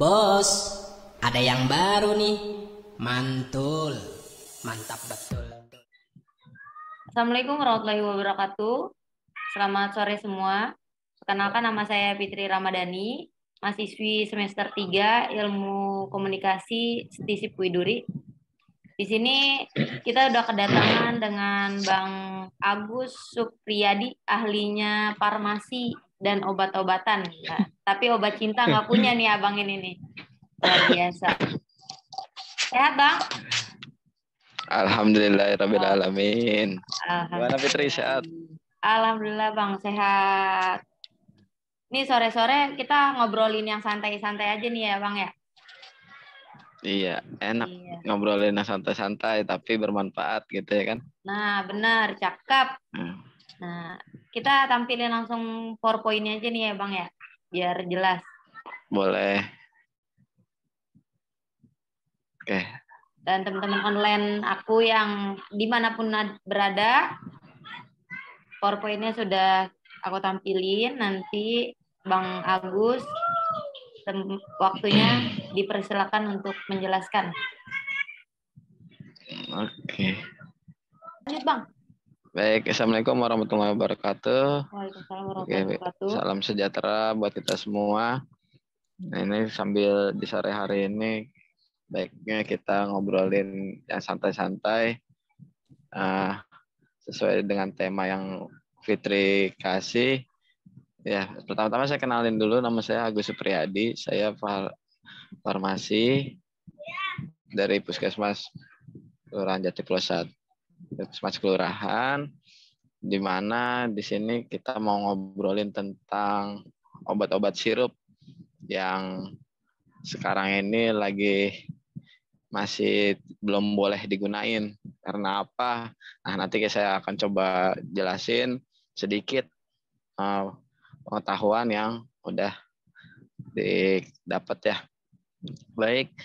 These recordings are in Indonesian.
Bos, ada yang baru nih. Mantul. Mantap betul. Assalamualaikum warahmatullahi wabarakatuh. Selamat sore semua. Perkenalkan nama saya Fitri Ramadhani, mahasiswi semester 3 Ilmu Komunikasi Stisip Widuri. Di sini kita udah kedatangan dengan Bang Agus Supriyadi, ahlinya farmasi dan obat-obatan. Nah, tapi obat cinta nggak punya nih abang ini nih. Luar biasa. Sehat, Bang? Alhamdulillahirabbil Oh, alamin. Gimana Fitri, sehat? Alhamdulillah Bang, sehat. Nih sore-sore kita ngobrolin yang santai-santai aja nih ya Bang ya. Iya, enak Iya. ngobrolin yang santai-santai tapi bermanfaat gitu ya kan. Nah benar, cakep. Hmm, Nah kita tampilin langsung PowerPoint-nya aja nih ya Bang ya, biar jelas. Boleh. Oke. Dan teman-teman online aku yang dimanapun berada, PowerPoint-nya sudah aku tampilin. Nanti Bang Agus waktunya dipersilakan untuk menjelaskan. Oke. Lanjut Bang. Baik, Assalamualaikum warahmatullahi wabarakatuh. Waalaikumsalam Oke, warahmatullahi wabarakatuh. salam sejahtera buat kita semua. Nah, ini sambil di sore hari ini baiknya kita ngobrolin yang santai-santai sesuai dengan tema yang Fitri kasih. Ya, pertama-tama saya kenalin dulu, nama saya Agus Supriyadi. Saya farmasi dari Puskesmas Kelurahan Jatiplosat. Puskesmas Kelurahan, di mana di sini kita mau ngobrolin tentang obat-obat sirup yang sekarang ini lagi masih belum boleh digunain. Karena apa? Nah, nanti saya akan coba jelasin sedikit pengetahuan yang udah didapat ya. Baik,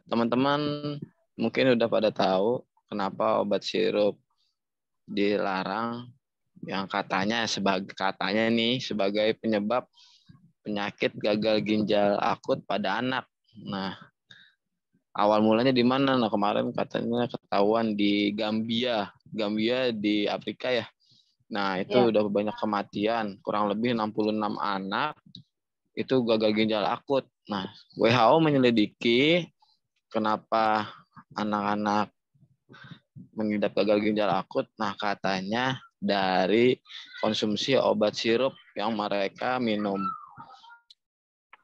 teman-teman mungkin udah pada tahu kenapa obat sirup dilarang, yang katanya sebagai penyebab penyakit gagal ginjal akut pada anak. Nah, awal mulanya di mana? Nah, kemarin katanya ketahuan di Gambia di Afrika ya. Nah, itu udah banyak kematian, kurang lebih 66 anak itu gagal ginjal akut. Nah, WHO menyelidiki kenapa anak-anak mengidap gagal ginjal akut. Nah, katanya dari konsumsi obat sirup yang mereka minum.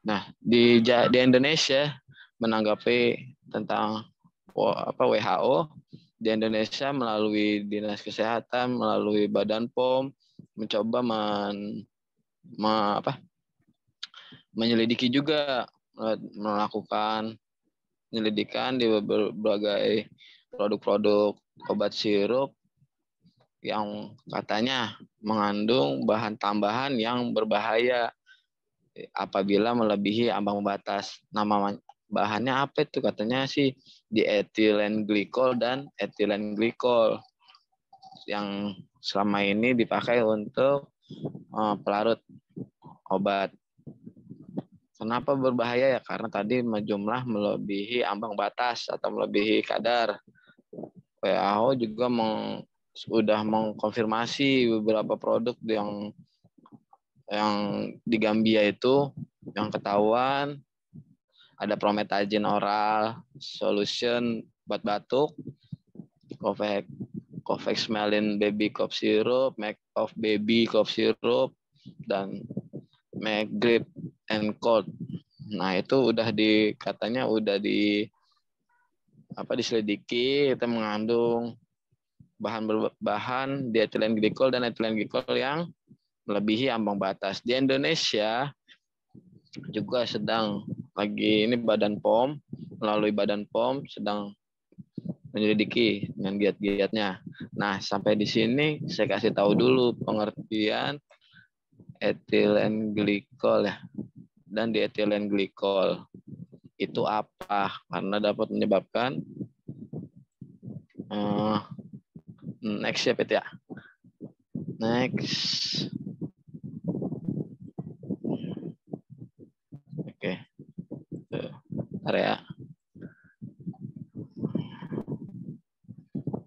Nah, di Indonesia menanggapi tentang WHO, di Indonesia melalui Dinas Kesehatan, melalui Badan POM mencoba menyelidiki juga, melakukan penyelidikan di berbagai produk-produk obat sirup yang katanya mengandung bahan tambahan yang berbahaya apabila melebihi ambang batas. Nama bahannya apa itu? Katanya sih dietilen glikol dan etilen glikol yang selama ini dipakai untuk pelarut obat. Kenapa berbahaya ya? Karena tadi jumlah melebihi ambang batas atau melebihi kadar. WHO juga sudah mengkonfirmasi beberapa produk yang di Gambia itu yang ketahuan ada promethazine oral solution buat batuk, Cofexmelin baby cough syrup, Make of baby cough syrup, dan Grip and Cold. Nah, itu katanya udah diselidiki, itu mengandung bahan dietilen glikol dan etilen glikol yang melebihi ambang batas. Di Indonesia juga ini Badan POM, melalui Badan POM sedang menyelidiki dengan giat-giatnya. Nah, sampai di sini saya kasih tahu dulu pengertian etilen glikol ya. Dan di etilen glikol itu apa? Karena dapat menyebabkan next ya, Pet ya. Next. Oke. ya.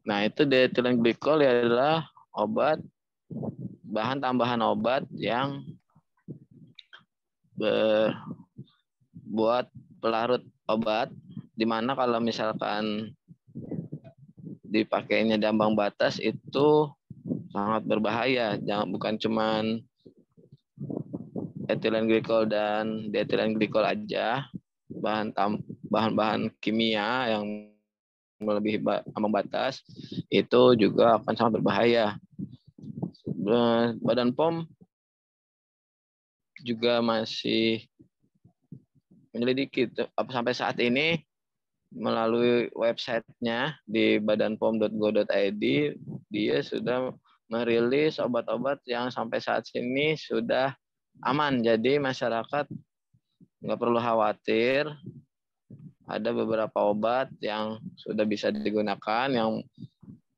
Nah, itu diethylene glycol adalah obat, bahan tambahan obat yang buat pelarut obat, di mana kalau misalkan dipakainya di ambang batas itu sangat berbahaya. Bukan cuman ethylene glycol dan diethylene glycol aja, bahan-bahan kimia yang melebihi ambang batas itu juga akan sangat berbahaya. Badan POM juga masih menyelidiki sampai saat ini melalui websitenya di badanpom.go.id, dia sudah merilis obat-obat yang sampai saat ini sudah aman. Jadi masyarakat nggak perlu khawatir. Ada beberapa obat yang sudah bisa digunakan, yang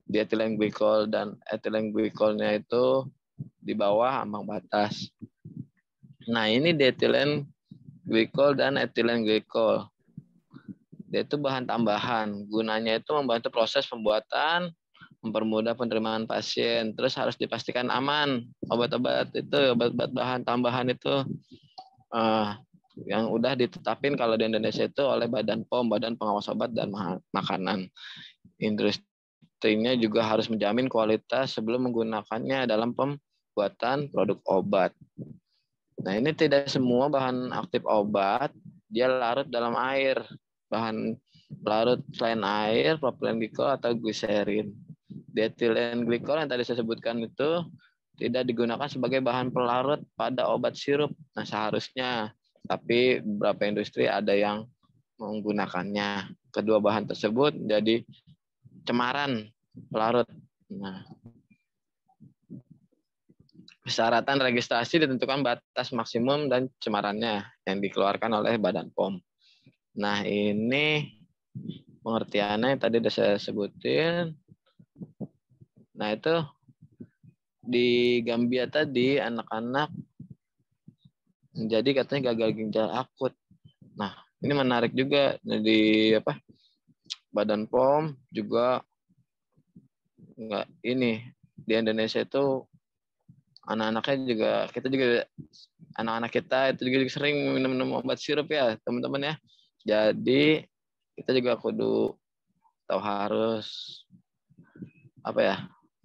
diethylene glycol dan ethylene glycolnya itu di bawah ambang batas. Nah, ini diethylene glycol dan ethylene glycol. Dia itu bahan tambahan. Gunanya itu membantu proses pembuatan, mempermudah penerimaan pasien. Terus harus dipastikan aman. Obat-obat bahan tambahan itu yang udah ditetapin kalau di Indonesia itu oleh Badan POM, Badan Pengawas Obat dan Makanan. Industrinya juga harus menjamin kualitas sebelum menggunakannya dalam pembuatan produk obat. Nah, ini tidak semua bahan aktif obat dia larut dalam air. Bahan larut selain air, propylene glycol atau glycerin. Diethylene glycol yang tadi saya sebutkan itu tidak digunakan sebagai bahan pelarut pada obat sirup. Nah, seharusnya, tapi beberapa industri ada yang menggunakannya. Kedua bahan tersebut jadi cemaran pelarut. Nah, persyaratan registrasi ditentukan batas maksimum dan cemarannya yang dikeluarkan oleh Badan POM. Nah, ini pengertiannya yang tadi sudah saya sebutin. Nah, itu di Gambia tadi anak-anak menjadi katanya gagal ginjal akut. Nah, ini menarik juga di Badan POM juga enggak ini di Indonesia itu anak-anaknya juga, kita juga anak-anak kita itu juga sering minum obat sirup ya teman-teman ya. Jadi kita juga kudu tahu harus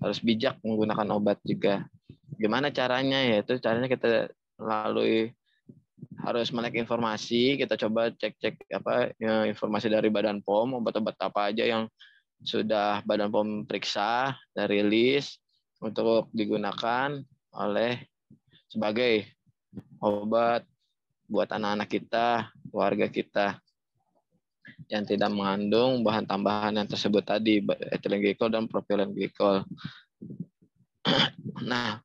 harus bijak menggunakan obat juga. Gimana caranya? Yaitu caranya kita melalui harus melek informasi, kita coba cek-cek informasi dari Badan POM, obat-obat apa aja yang sudah Badan POM periksa dan rilis untuk digunakan sebagai obat buat anak-anak kita, keluarga kita yang tidak mengandung bahan tambahan yang tersebut tadi, ethylene glycol dan propylene glycol. Nah,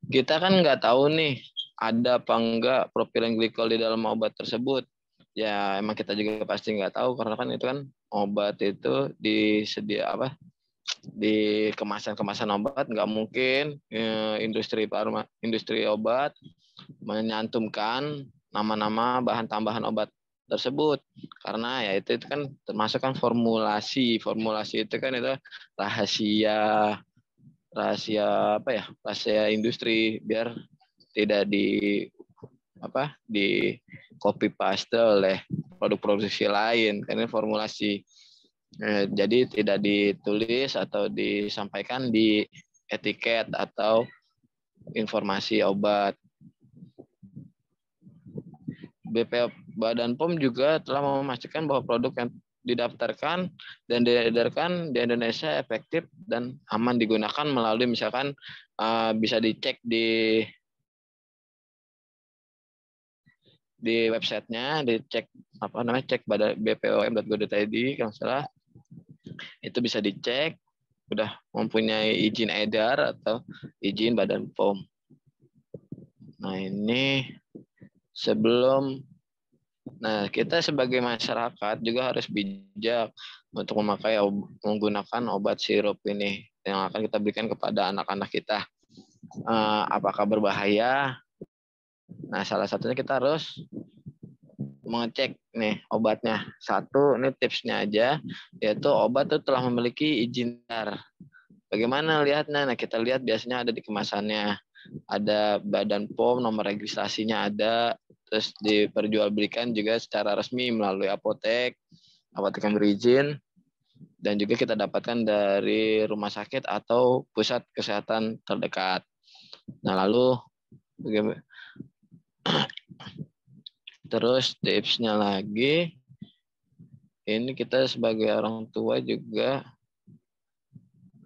kita kan nggak tahu nih ada apa enggak propylene glycol di dalam obat tersebut. Ya, emang kita juga pasti nggak tahu karena kan itu kan obat itu di kemasan-kemasan obat, nggak mungkin industri obat menyantumkan nama-nama bahan tambahan obat tersebut, karena ya itu kan termasuk kan formulasi itu kan itu rahasia industri, biar tidak di copy paste oleh produk produksi lain, karena formulasi. Jadi tidak ditulis atau disampaikan di etiket atau informasi obat. Badan POM juga telah memastikan bahwa produk yang didaftarkan dan diedarkan di Indonesia efektif dan aman digunakan melalui misalkan bisa dicek di websitenya, dicek cek bpom.go.id kalau salah, itu bisa dicek udah mempunyai izin edar atau izin Badan POM. Nah, ini kita sebagai masyarakat juga harus bijak untuk menggunakan obat sirup ini yang akan kita berikan kepada anak-anak kita. Apakah berbahaya? Nah, salah satunya kita harus mengecek nih obatnya. Satu, ini tipsnya aja, yaitu obat itu telah memiliki izin edar. Bagaimana lihatnya? Nah, kita lihat biasanya ada di kemasannya. Ada Badan POM, nomor registrasinya ada, terus diperjualbelikan juga secara resmi melalui apotek yang berizin, dan juga kita dapatkan dari rumah sakit atau pusat kesehatan terdekat. Nah, lalu bagaimana? Terus tipsnya lagi, ini kita sebagai orang tua juga,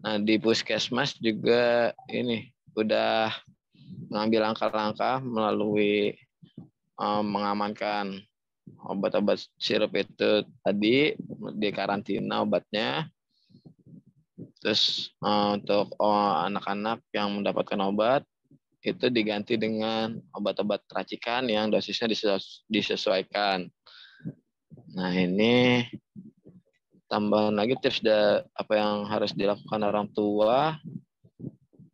nah di puskesmas juga ini udah mengambil langkah-langkah melalui mengamankan obat-obat sirup itu tadi, di karantina obatnya. Terus untuk anak-anak yang mendapatkan obat itu diganti dengan obat-obat racikan yang dosisnya disesuaikan. Nah, ini tambahan lagi tips apa yang harus dilakukan orang tua.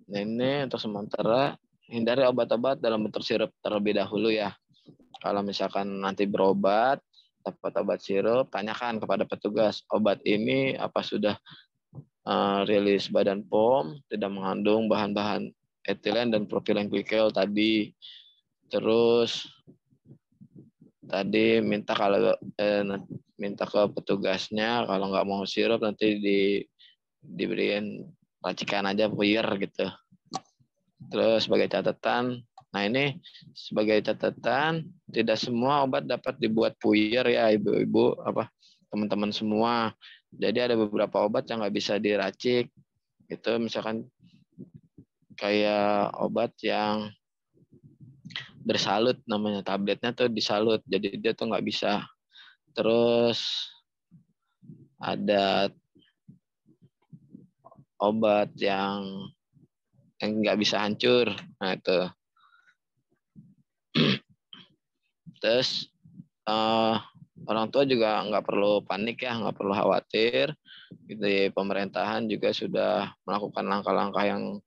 Nah, ini untuk sementara hindari obat-obat dalam bentuk sirup terlebih dahulu ya. Kalau misalkan nanti berobat, dapat obat sirup, tanyakan kepada petugas, obat ini apa sudah rilis Badan POM, tidak mengandung bahan-bahan etilen dan propilen glikol tadi. Terus tadi minta minta ke petugasnya kalau nggak mau sirup nanti diberiin racikan aja puyer gitu. Terus sebagai catatan, nah ini sebagai catatan, tidak semua obat dapat dibuat puyer ya ibu-ibu, teman-teman semua. Jadi ada beberapa obat yang nggak bisa diracik. Itu misalkan kayak obat yang bersalut namanya, tabletnya tuh disalut, jadi dia tuh nggak bisa. Terus ada obat yang nggak bisa hancur, nah itu. Terus orang tua juga nggak perlu panik ya, nggak perlu khawatir. Di pemerintahan juga sudah melakukan langkah-langkah yang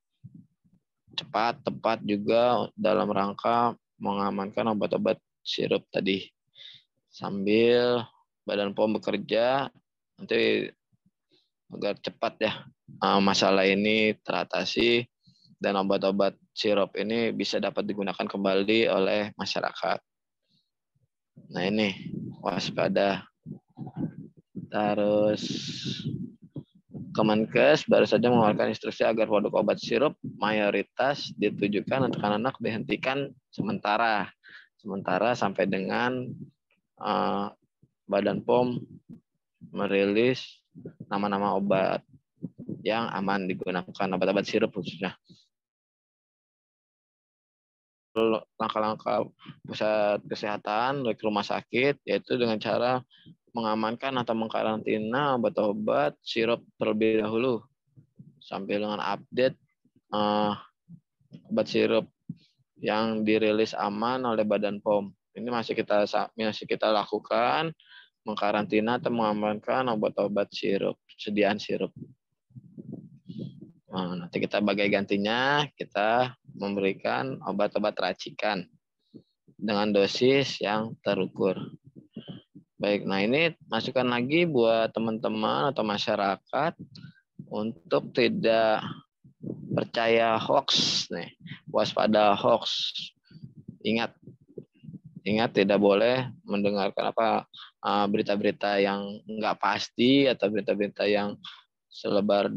cepat, tepat juga dalam rangka mengamankan obat-obat sirup tadi. Sambil Badan POM bekerja, nanti agar cepat ya masalah ini teratasi dan obat-obat sirup ini bisa dapat digunakan kembali oleh masyarakat. Nah ini waspada. Terus Kemenkes baru saja mengeluarkan instruksi agar produk obat sirup mayoritas ditujukan untuk anak-anak dihentikan sementara sampai dengan Badan POM merilis nama-nama obat yang aman digunakan, obat-obat sirup khususnya. Langkah-langkah pusat kesehatan dari rumah sakit yaitu dengan cara mengamankan atau mengkarantina obat-obat sirup terlebih dahulu sampai dengan update obat sirup yang dirilis aman oleh Badan POM. Ini masih kita lakukan, mengkarantina atau mengamankan obat-obat sirup, sediaan sirup. Nah, nanti kita bagai gantinya kita memberikan obat-obat racikan dengan dosis yang terukur. Baik, nah ini masukan lagi buat teman-teman atau masyarakat untuk tidak percaya hoax nih, waspada hoax. Ingat tidak boleh mendengarkan berita-berita yang nggak pasti atau berita-berita yang selebar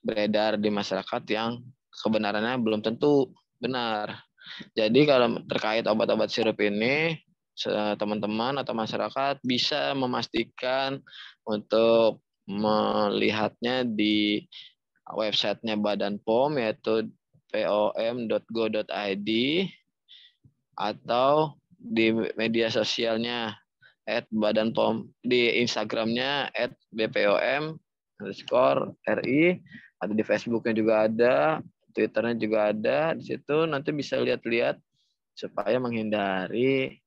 beredar di masyarakat yang kebenarannya belum tentu benar. Jadi kalau terkait obat-obat sirup ini, teman-teman atau masyarakat bisa memastikan untuk melihatnya di websitenya Badan POM yaitu pom.go.id atau di media sosialnya @Badan POM, di Instagramnya @bpom_ri, atau di Facebooknya juga ada, Twitternya juga ada. Di situ nanti bisa lihat-lihat supaya menghindari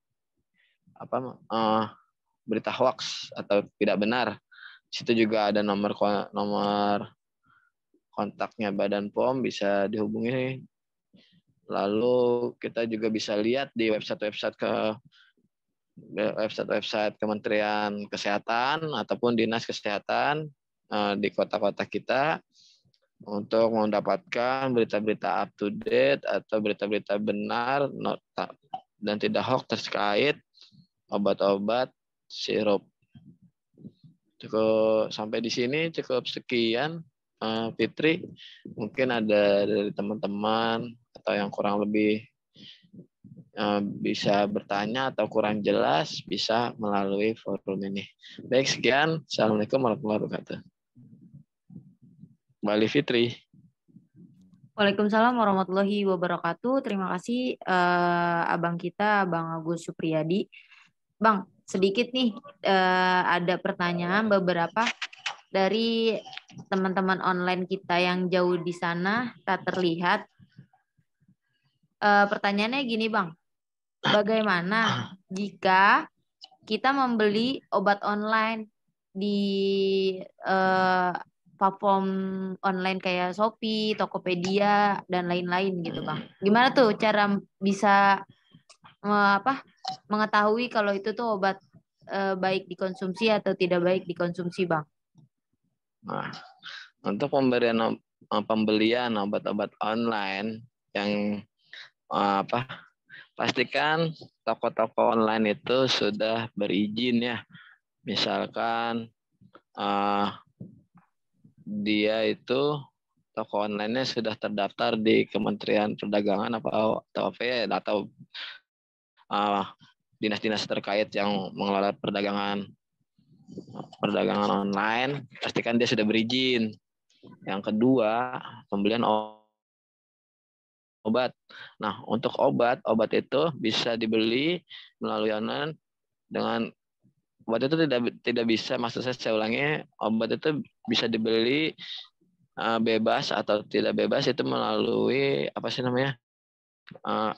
berita hoax atau tidak benar. Di situ juga ada nomor kontaknya Badan POM, bisa dihubungi Lalu kita juga bisa lihat di website Kementerian Kesehatan ataupun Dinas Kesehatan di kota-kota kita untuk mendapatkan berita-berita up to date atau berita-berita benar dan tidak hoax terkait obat-obat sirup. Cukup sampai di sini, cukup sekian. Fitri, mungkin ada dari teman-teman atau yang kurang lebih bisa bertanya atau kurang jelas, bisa melalui forum ini. Baik, sekian. Assalamualaikum warahmatullahi wabarakatuh. Kembali Fitri. Waalaikumsalam warahmatullahi wabarakatuh. Terima kasih abang kita, Bang Agus Supriyadi. Bang, sedikit nih ada pertanyaan beberapa dari teman-teman online kita yang jauh di sana tak terlihat. Pertanyaannya gini, Bang. Bagaimana jika kita membeli obat online di platform online kayak Shopee, Tokopedia, dan lain-lain gitu, Bang? Gimana tuh cara bisa mengetahui kalau itu tuh obat baik dikonsumsi atau tidak baik dikonsumsi, Bang? Nah, untuk pembelian obat-obat online yang pastikan toko-toko online itu sudah berizin ya. Misalkan dia itu toko online-nya sudah terdaftar di Kementerian Perdagangan atau dinas-dinas terkait yang mengelola perdagangan online, pastikan dia sudah berizin. Yang kedua, pembelian obat. Nah, untuk obat itu bisa dibeli melalui online dengan obat itu tidak bisa, maksud saya ulangi, obat itu bisa dibeli bebas atau tidak bebas itu melalui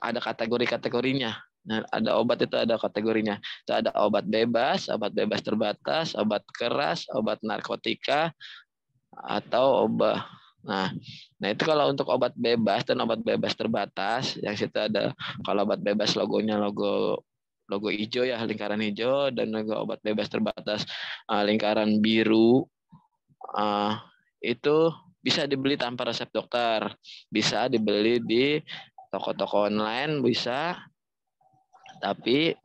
ada kategori-kategorinya. Nah, ada obat itu ada kategorinya. Itu ada obat bebas terbatas, obat keras, obat narkotika, atau obat. Nah itu kalau untuk obat bebas dan obat bebas terbatas, yang situ ada, kalau obat bebas logonya logo hijau ya, lingkaran hijau, dan logo obat bebas terbatas lingkaran biru. Itu bisa dibeli tanpa resep dokter, bisa dibeli di toko-toko online, bisa. Tapi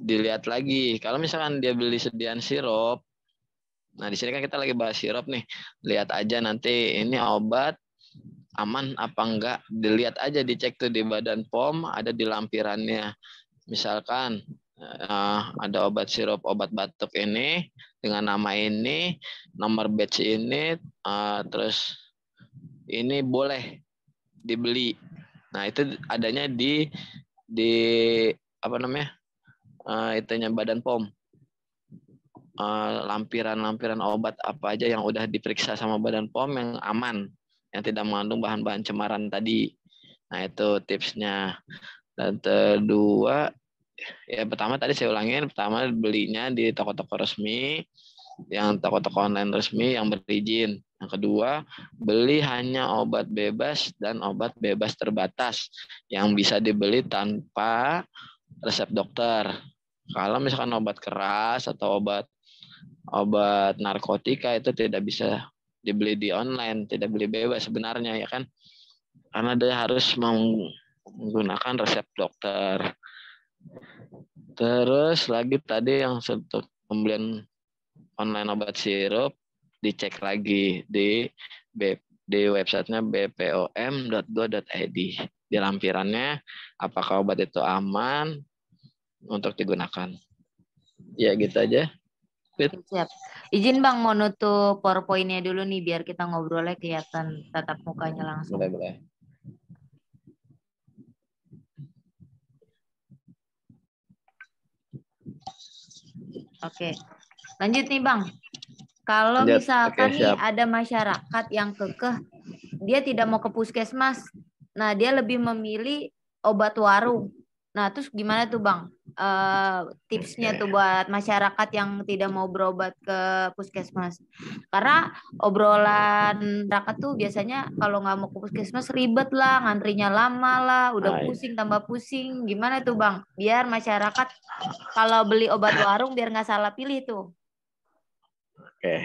dilihat lagi, kalau misalkan dia beli sediaan sirup, nah di sini kan kita lagi bahas sirup nih, lihat aja nanti ini obat aman apa enggak, dilihat aja, dicek tuh di Badan POM, ada di lampirannya. Misalkan ada obat sirup obat batuk ini dengan nama ini, nomor batch ini, terus ini boleh dibeli. Nah itu adanya di itunya Badan POM. Lampiran obat apa aja yang udah diperiksa sama Badan POM yang aman, yang tidak mengandung bahan-bahan cemaran tadi. Nah itu tipsnya. Dan kedua, ya pertama tadi saya ulangin, pertama belinya di toko-toko resmi, yang toko-toko online resmi yang berizin. Yang kedua, beli hanya obat bebas dan obat bebas terbatas yang bisa dibeli tanpa resep dokter. Kalau misalkan obat keras atau obat narkotika itu tidak bisa dibeli di online, tidak beli bebas sebenarnya ya kan, karena dia harus menggunakan resep dokter. Terus lagi tadi yang untuk pembelian online obat sirup, dicek lagi di websitenya bpom.go.id, di lampirannya apakah obat itu aman untuk digunakan. Ya gitu aja. Siap. Izin Bang mau nutup PowerPoint-nya dulu nih biar kita ngobrolnya kelihatan tatap mukanya langsung. Boleh. Oke. Lanjut nih Bang. Kalau misalkan nih ada masyarakat yang kekeh, dia tidak mau ke puskesmas. Nah, dia lebih memilih obat warung. Nah, terus gimana tuh Bang? tipsnya Oke. tuh buat masyarakat yang tidak mau berobat ke puskesmas. Karena obrolan masyarakat tuh biasanya kalau nggak mau ke puskesmas ribet lah, ngantrinya lama lah, udah Nah, pusing tambah pusing. Gimana tuh Bang? Biar masyarakat kalau beli obat warung biar nggak salah pilih tuh. oke.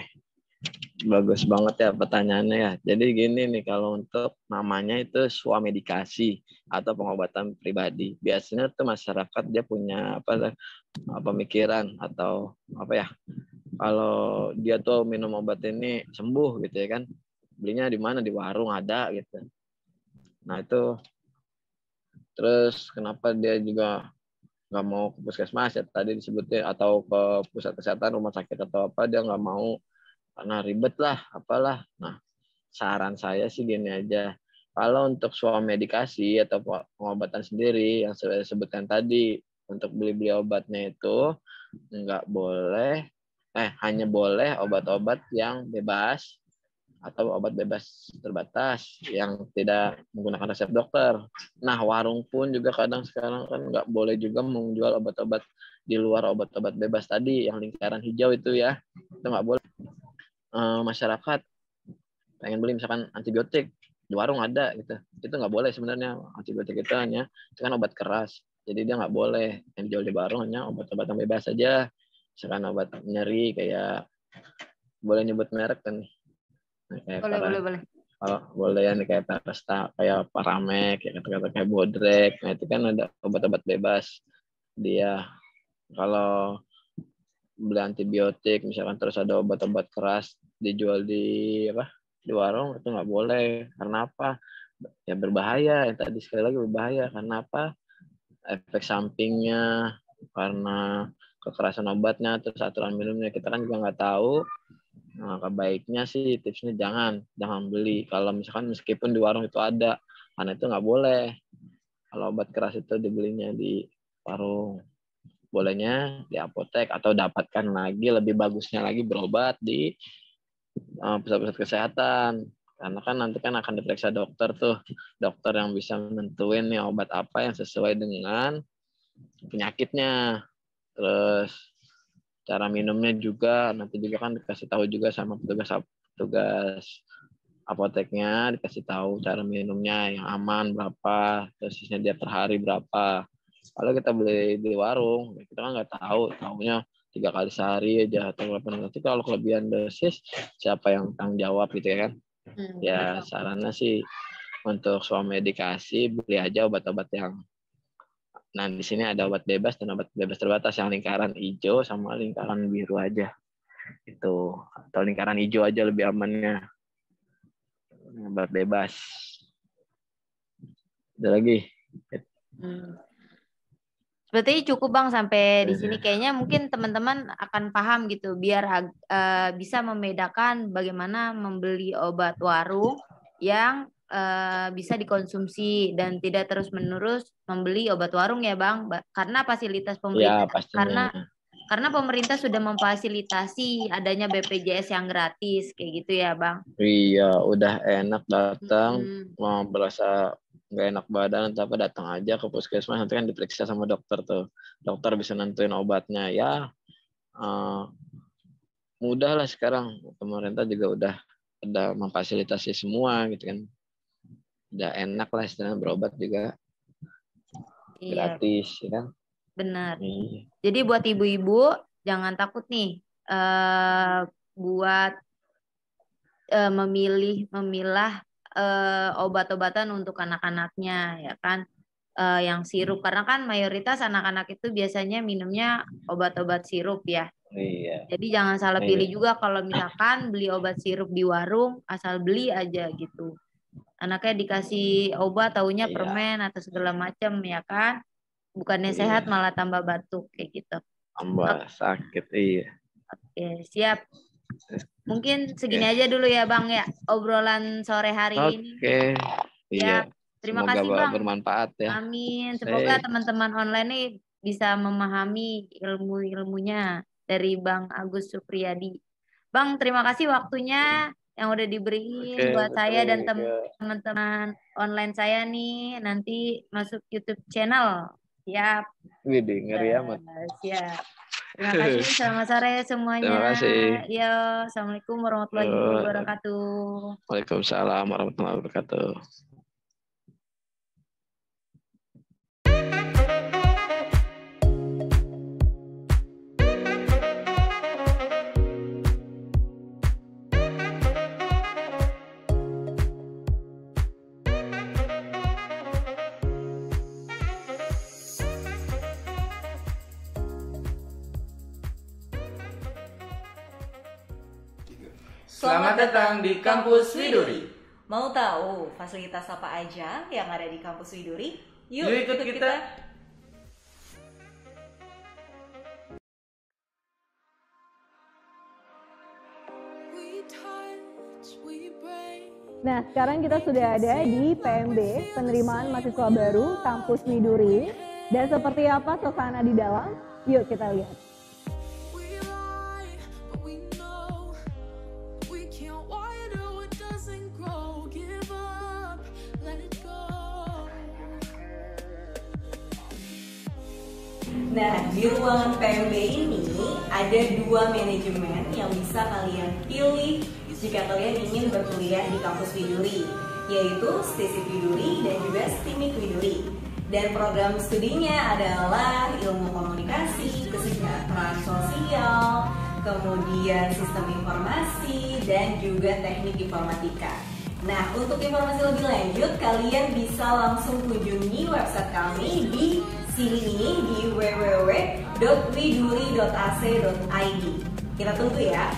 Bagus banget ya pertanyaannya ya. Jadi gini nih, kalau untuk namanya itu swamedikasi atau pengobatan pribadi. Biasanya tuh masyarakat dia punya pemikiran atau apa ya? Kalau dia tuh minum obat ini sembuh gitu ya kan. Belinya di mana? Di warung ada gitu. Nah, itu terus kenapa dia juga nggak mau ke puskesmas ya tadi disebutnya, atau ke pusat kesehatan, rumah sakit atau apa, dia nggak mau karena ribet lah apalah. Nah, saran saya sih gini aja, kalau untuk swamedikasi atau pengobatan sendiri yang saya sebutkan tadi, untuk beli-beli obatnya itu nggak boleh, hanya boleh obat-obat yang bebas atau obat bebas terbatas yang tidak menggunakan resep dokter. Nah, warung pun juga kadang sekarang kan nggak boleh juga menjual obat-obat di luar obat-obat bebas tadi yang lingkaran hijau itu ya. Itu nggak boleh. Masyarakat pengen beli misalkan antibiotik di warung ada gitu, itu nggak boleh sebenarnya. Antibiotik itu kan obat keras, jadi dia nggak boleh yang dijual di warung, hanya obat-obat yang bebas saja. Misalkan obat nyeri kayak, boleh nyebut merek kan, kayak Boleh. kalau boleh ya nih, kayak Parasta, kayak Paramek, kayak kata-kata kayak Bodrek. Nah, itu kan ada obat-obat bebas dia. Kalau beli antibiotik misalkan terus ada obat-obat keras dijual di warung, itu nggak boleh. Karena apa? Ya berbahaya. Yang tadi sekali lagi berbahaya. Karena apa? Efek sampingnya, karena kekerasan obatnya, terus aturan minumnya kita kan juga nggak tahu. Nah, baiknya sih tipsnya jangan beli. Kalau misalkan meskipun di warung itu ada, karena itu nggak boleh. Kalau obat keras itu dibelinya di warung, bolehnya di apotek, atau dapatkan lagi lebih bagusnya lagi berobat di pusat-pusat kesehatan. Karena kan nanti kan akan diperiksa dokter tuh, dokter yang bisa menentuin nih obat apa yang sesuai dengan penyakitnya. Terus cara minumnya juga nanti juga kan dikasih tahu juga sama petugas apoteknya, dikasih tahu cara minumnya yang aman berapa, dosisnya dia per hari berapa. Kalau kita beli di warung, kita kan nggak tahu, tahunya 3 kali sehari aja atau berapa. Nanti kalau kelebihan dosis, siapa yang tanggung jawab gitu ya kan? Ya sarannya sih untuk swamedikasi beli aja obat-obat yang, nah di sini ada obat bebas dan obat bebas terbatas yang lingkaran hijau sama lingkaran biru aja itu, atau lingkaran hijau aja lebih amannya, obat bebas. Ada lagi? Berarti cukup Bang sampai di sini. Kayaknya mungkin teman-teman akan paham gitu biar bisa membedakan bagaimana membeli obat warung yang bisa dikonsumsi dan tidak terus-menerus membeli obat warung ya Bang. Karena fasilitas Ya pemerintah, pastinya. karena pemerintah sudah memfasilitasi adanya BPJS yang gratis kayak gitu ya Bang. Iya, udah enak datang, mau berasa nggak enak badan, tapi datang aja ke puskesmas, nanti kan diperiksa sama dokter tuh. Dokter bisa nentuin obatnya. Ya, mudah lah sekarang. Pemerintah juga udah memfasilitasi semua gitu kan. Udah enak lah istilahnya, berobat juga Iya, gratis, ya kan? benar. Iya. Jadi buat ibu-ibu jangan takut nih buat memilah obat-obatan untuk anak-anaknya ya kan, yang sirup, karena kan mayoritas anak-anak itu biasanya minumnya obat-obat sirup ya. Iya. Jadi jangan salah Iya. pilih juga kalau misalkan beli obat sirup di warung, asal beli aja gitu. Anaknya dikasih obat taunya Iya. permen atau segala macam ya kan. Bukannya Iya. sehat malah tambah batuk kayak gitu. Tambah sakit, iya. Oke, siap. Mungkin segini aja dulu ya Bang ya, obrolan sore hari ini. Oke, iya. Ya, terima Semoga kasih Bang. bermanfaat ya. Amin. Semoga teman-teman online nih bisa memahami ilmu-ilmunya dari Bang Agus Supriyadi. Bang, terima kasih waktunya yang udah diberiin buat saya dan teman-teman online saya nih nanti masuk YouTube channel. Siap. Widih, ngeri amat. Siap. Terima kasih. Selamat sore semuanya. Terima kasih. Ya, Assalamualaikum warahmatullahi wabarakatuh. Waalaikumsalam warahmatullahi wabarakatuh. Selamat datang di Kampus Widuri. Mau tahu fasilitas apa aja yang ada di Kampus Widuri? Yuk ikut kita. Nah, sekarang kita sudah ada di PMB, penerimaan mahasiswa baru Kampus Widuri. Dan seperti apa suasana di dalam? Yuk kita lihat. Nah, di ruangan PMB ini ada 2 manajemen yang bisa kalian pilih jika kalian ingin berkuliah di Kampus Widuri, yaitu STISIP Widuri dan juga STIMIK Widuri. Dan program studinya adalah ilmu komunikasi, kesejahteraan sosial, kemudian sistem informasi, dan juga teknik informatika. Nah, untuk informasi lebih lanjut, kalian bisa langsung kunjungi website kami di sini di www.widuri.ac.id. Kita tunggu ya.